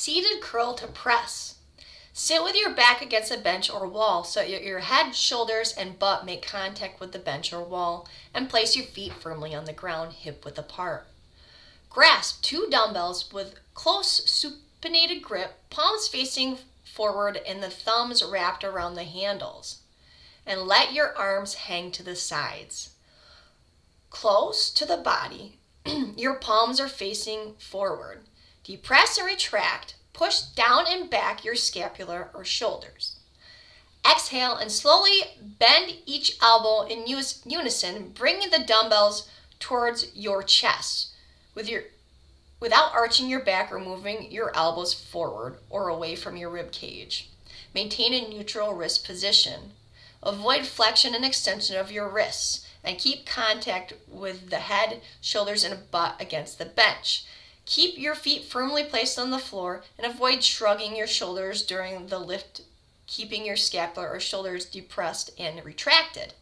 seated curl to press. Sit with your back against a bench or wall so your head, shoulders, and butt make contact with the bench or wall, and place your feet firmly on the ground, hip width apart. Grasp 2 dumbbells with close supinated grip, palms facing forward and the thumbs wrapped around the handles. And let your arms hang to the sides. Close to the body, your palms are facing forward. Depress and retract. Push down and back your scapula or shoulders. Exhale and slowly bend each elbow in unison, bringing the dumbbells towards your chest without arching your back or moving your elbows forward or away from your rib cage. Maintain a neutral wrist position. Avoid flexion and extension of your wrists and keep contact with the head, shoulders, and butt against the bench. Keep your feet firmly placed on the floor and avoid shrugging your shoulders during the lift, keeping your scapula or shoulders depressed and retracted.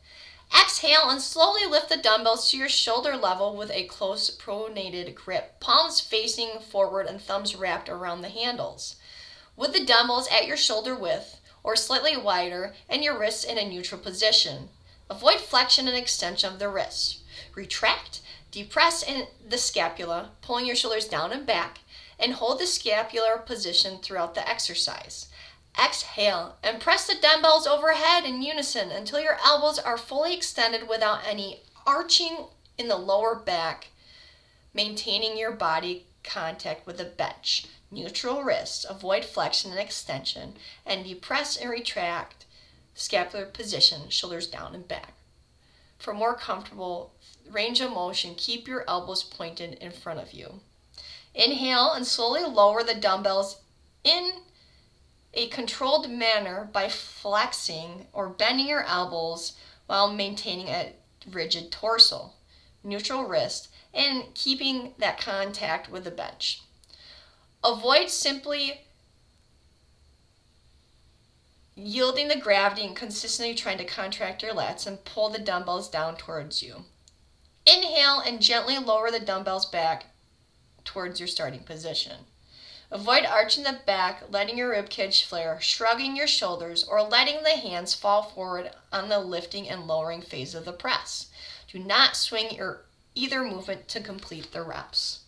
Exhale and slowly lift the dumbbells to your shoulder level with a close pronated grip, palms facing forward and thumbs wrapped around the handles. With the dumbbells at your shoulder width or slightly wider and your wrists in a neutral position. Avoid flexion and extension of the wrists. Retract, depress in the scapula, pulling your shoulders down and back, and hold the scapular position throughout the exercise. Exhale and press the dumbbells overhead in unison until your elbows are fully extended without any arching in the lower back, maintaining your body contact with the bench. Neutral wrists, avoid flexion and extension, and depress and retract scapular position, shoulders down and back. For more comfortable range of motion, keep your elbows pointed in front of you. Inhale and slowly lower the dumbbells in a controlled manner by flexing or bending your elbows while maintaining a rigid torso, neutral wrist, and keeping that contact with the bench. Avoid simply yielding the gravity and consistently trying to contract your lats and pull the dumbbells down towards you. Inhale and gently lower the dumbbells back towards your starting position. Avoid arching the back, letting your ribcage flare, shrugging your shoulders, or letting the hands fall forward on the lifting and lowering phase of the press. Do not swing either movement to complete the reps.